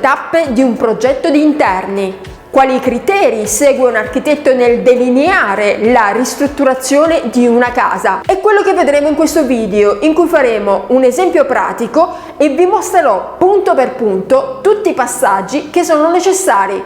le tappe di un progetto di interni? Quali criteri segue un architetto nel delineare la ristrutturazione di una casa? È quello che vedremo in questo video, in cui faremo un esempio pratico e vi mostrerò punto per punto tutti i passaggi che sono necessari.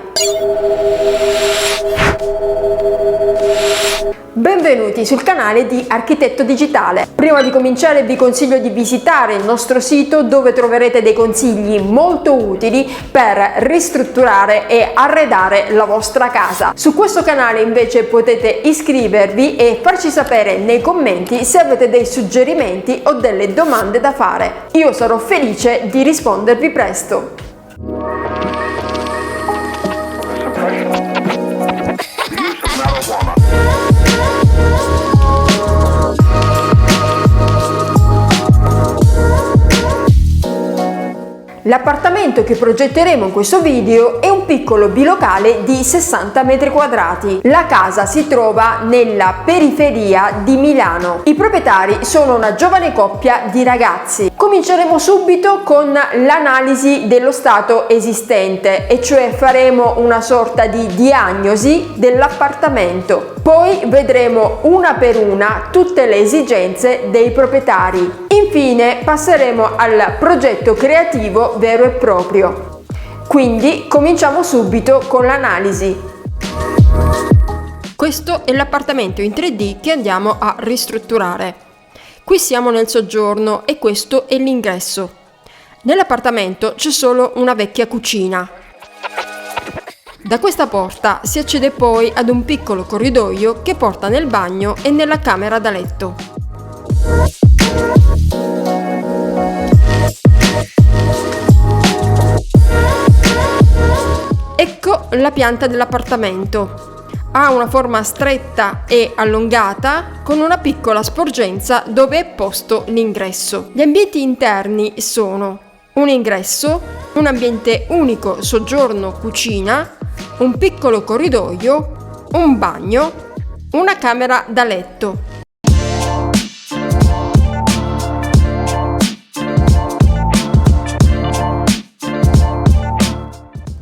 Benvenuti sul canale di Architetto Digitale. Prima di cominciare vi consiglio di visitare il nostro sito, dove troverete dei consigli molto utili per ristrutturare e arredare la vostra casa. Su questo canale invece potete iscrivervi e farci sapere nei commenti se avete dei suggerimenti o delle domande da fare. Io sarò felice di rispondervi presto. L'appartamento che progetteremo in questo video è un piccolo bilocale di 60 metri quadrati. La casa si trova nella periferia di Milano. I proprietari sono una giovane coppia di ragazzi. Cominceremo subito con l'analisi dello stato esistente, e cioè faremo una sorta di diagnosi dell'appartamento. Poi vedremo una per una tutte le esigenze dei proprietari. Infine passeremo al progetto creativo vero e proprio. Quindi cominciamo subito con l'analisi. Questo è l'appartamento in 3D che andiamo a ristrutturare. Qui siamo nel soggiorno e questo è l'ingresso. Nell'appartamento c'è solo una vecchia cucina. Da questa porta si accede poi ad un piccolo corridoio che porta nel bagno e nella camera da letto. Ecco la pianta dell'appartamento. Ha una forma stretta e allungata con una piccola sporgenza dove è posto l'ingresso. Gli ambienti interni sono un ingresso, un ambiente unico soggiorno cucina, un piccolo corridoio, un bagno, una camera da letto.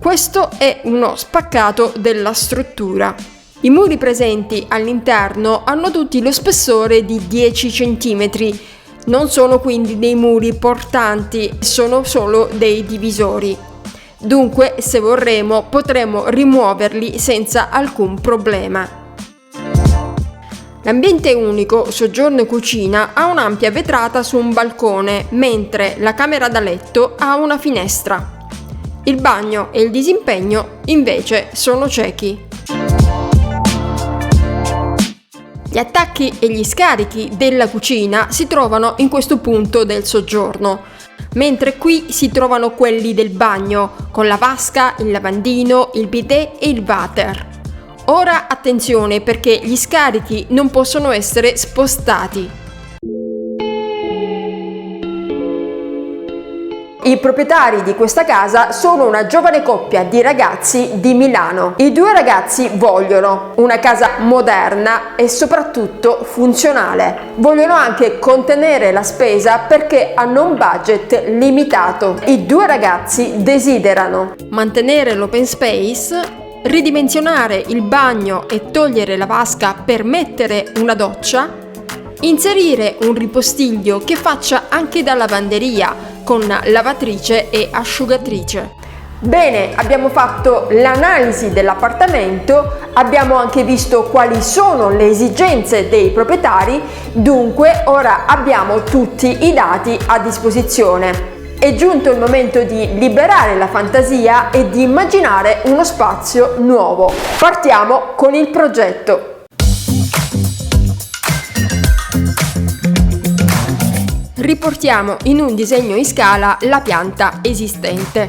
Questo è uno spaccato della struttura. I muri presenti all'interno hanno tutti lo spessore di 10 cm. Non sono quindi dei muri portanti, sono solo dei divisori. Dunque, se vorremmo, potremo rimuoverli senza alcun problema. L'ambiente unico soggiorno e cucina ha un'ampia vetrata su un balcone, mentre la camera da letto ha una finestra. Il bagno e il disimpegno invece sono ciechi. Gli attacchi e gli scarichi della cucina si trovano in questo punto del soggiorno, mentre qui si trovano quelli del bagno, con la vasca, il lavandino, il bidet e il water. Ora attenzione, perché gli scarichi non possono essere spostati. I proprietari di questa casa sono una giovane coppia di ragazzi di Milano. I due ragazzi vogliono una casa moderna e soprattutto funzionale. Vogliono anche contenere la spesa perché hanno un budget limitato. I due ragazzi desiderano mantenere l'open space, ridimensionare il bagno e togliere la vasca per mettere una doccia, inserire un ripostiglio che faccia anche da lavanderia con lavatrice e asciugatrice. Bene, abbiamo fatto l'analisi dell'appartamento, abbiamo anche visto quali sono le esigenze dei proprietari, dunque ora abbiamo tutti i dati a disposizione. È giunto il momento di liberare la fantasia e di immaginare uno spazio nuovo. Partiamo con il progetto. Riportiamo in un disegno in scala la pianta esistente.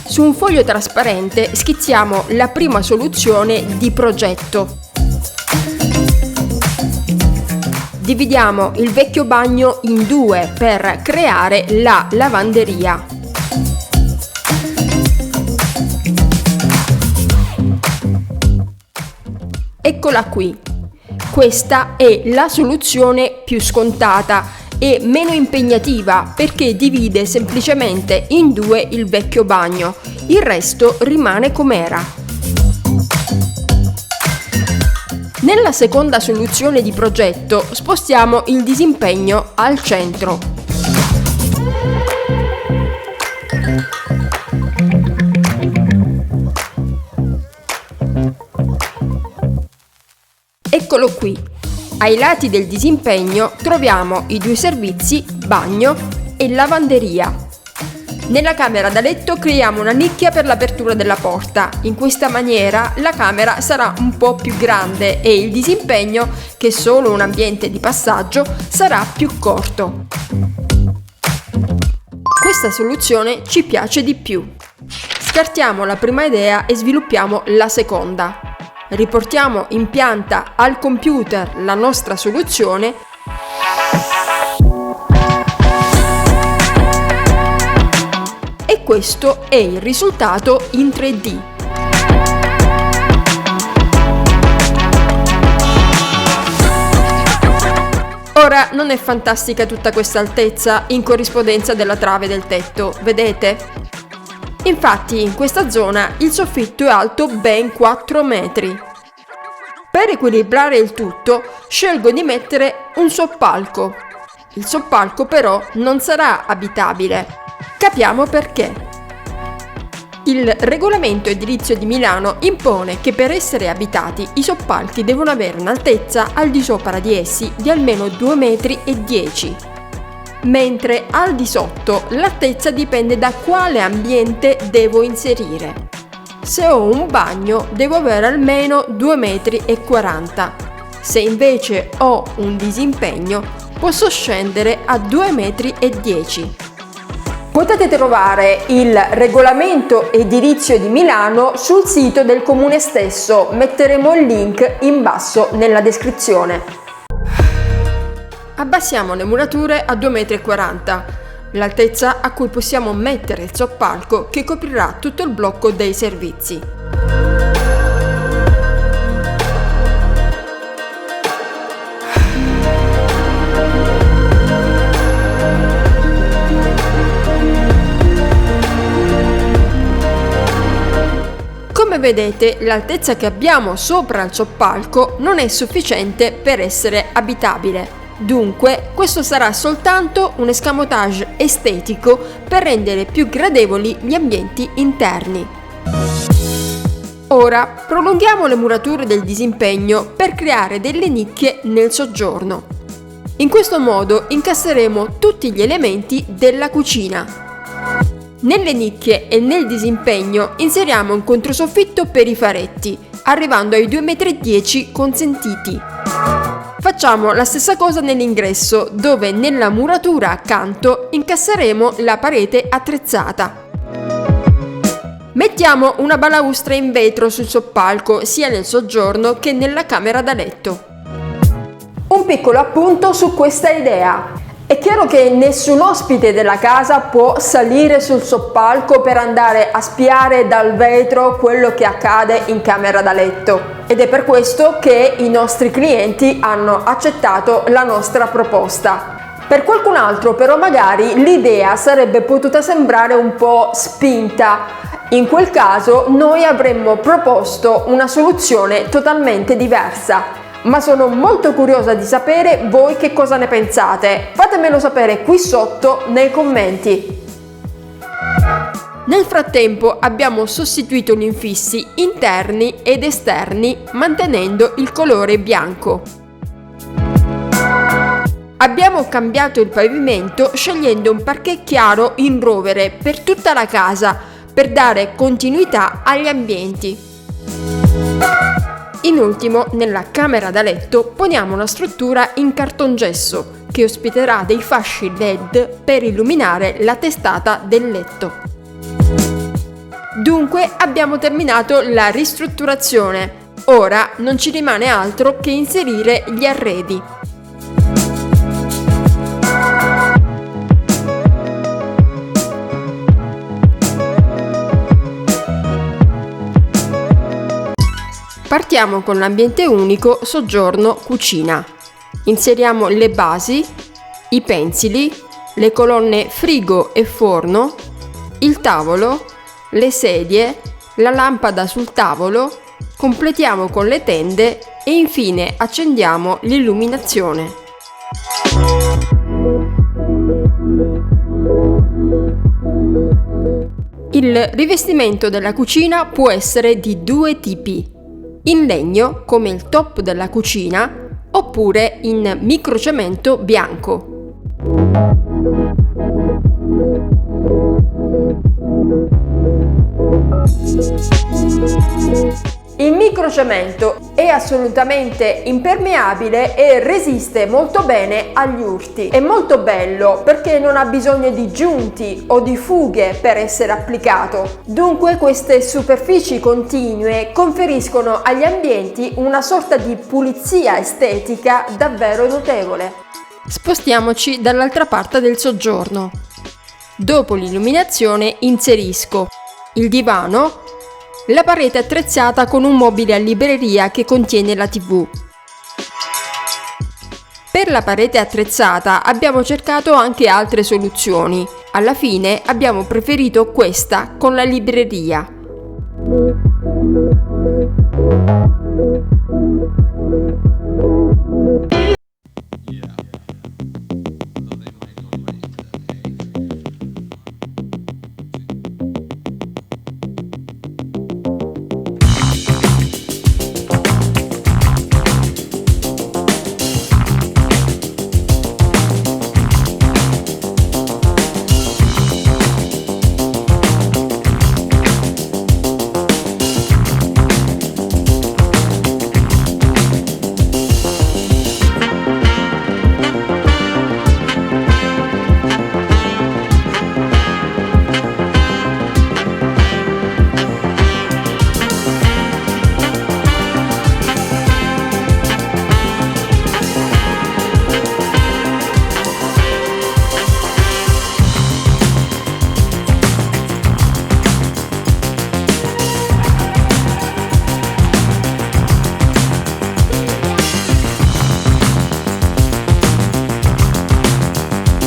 Su un foglio trasparente schizziamo la prima soluzione di progetto. Dividiamo il vecchio bagno in due per creare la lavanderia. Eccola qui. Questa è la soluzione più scontata e meno impegnativa perché divide semplicemente in due il vecchio bagno. Il resto rimane com'era. Nella seconda soluzione di progetto spostiamo il disimpegno al centro. Eccolo qui. Ai lati del disimpegno troviamo i due servizi bagno e lavanderia. Nella camera da letto creiamo una nicchia per l'apertura della porta. In questa maniera la camera sarà un po' più grande e il disimpegno, che è solo un ambiente di passaggio, sarà più corto. Questa soluzione ci piace di più. Scartiamo la prima idea e sviluppiamo la seconda. Riportiamo in pianta al computer la nostra soluzione e questo è il risultato in 3D. Ora non è fantastica tutta questa altezza in corrispondenza della trave del tetto, vedete? Infatti in questa zona il soffitto è alto ben 4 metri. Per equilibrare il tutto scelgo di mettere un soppalco. Il soppalco però non sarà abitabile. Capiamo perché. Il regolamento edilizio di Milano impone che per essere abitati i soppalchi devono avere un'altezza al di sopra di essi di almeno 2,10 m. Mentre al di sotto l'altezza dipende da quale ambiente devo inserire. Se ho un bagno devo avere almeno 2,40 m. Se invece ho un disimpegno posso scendere a 2,10 m. Potete trovare il regolamento edilizio di Milano sul sito del comune stesso, metteremo il link in basso nella descrizione. Abbassiamo le murature a 2,40 m, l'altezza a cui possiamo mettere il soppalco che coprirà tutto il blocco dei servizi. Come vedete, l'altezza che abbiamo sopra il soppalco non è sufficiente per essere abitabile. Dunque, questo sarà soltanto un escamotage estetico per rendere più gradevoli gli ambienti interni. Ora prolunghiamo le murature del disimpegno per creare delle nicchie nel soggiorno. In questo modo incasseremo tutti gli elementi della cucina. Nelle nicchie e nel disimpegno inseriamo un controsoffitto per i faretti, arrivando ai 2,10 m consentiti. Facciamo la stessa cosa nell'ingresso, dove nella muratura accanto incasseremo la parete attrezzata. Mettiamo una balaustra in vetro sul soppalco, sia nel soggiorno che nella camera da letto. Un piccolo appunto su questa idea. È chiaro che nessun ospite della casa può salire sul soppalco per andare a spiare dal vetro quello che accade in camera da letto ed è per questo che i nostri clienti hanno accettato la nostra proposta. Per qualcun altro però magari l'idea sarebbe potuta sembrare un po' spinta. In quel caso noi avremmo proposto una soluzione totalmente diversa. Ma sono molto curiosa di sapere voi che cosa ne pensate. Fatemelo sapere qui sotto nei commenti. Nel frattempo abbiamo sostituito gli infissi interni ed esterni mantenendo il colore bianco. Abbiamo cambiato il pavimento scegliendo un parquet chiaro in rovere per tutta la casa per dare continuità agli ambienti. In ultimo, nella camera da letto poniamo una struttura in cartongesso che ospiterà dei fasci LED per illuminare la testata del letto. Dunque abbiamo terminato la ristrutturazione. Ora non ci rimane altro che inserire gli arredi. Partiamo con l'ambiente unico soggiorno cucina. Inseriamo le basi, i pensili, le colonne frigo e forno, il tavolo, le sedie, la lampada sul tavolo, completiamo con le tende e infine accendiamo l'illuminazione. Il rivestimento della cucina può essere di due tipi: in legno come il top della cucina oppure in microcemento bianco. Il microcemento è assolutamente impermeabile e resiste molto bene agli urti. È molto bello perché non ha bisogno di giunti o di fughe per essere applicato. Dunque queste superfici continue conferiscono agli ambienti una sorta di pulizia estetica davvero notevole. Spostiamoci dall'altra parte del soggiorno. Dopo l'illuminazione inserisco il divano, la parete attrezzata con un mobile a libreria che contiene la TV. Per la parete attrezzata abbiamo cercato anche altre soluzioni. Alla fine abbiamo preferito questa con la libreria.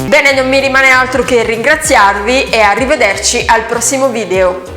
Bene, non mi rimane altro che ringraziarvi e arrivederci al prossimo video.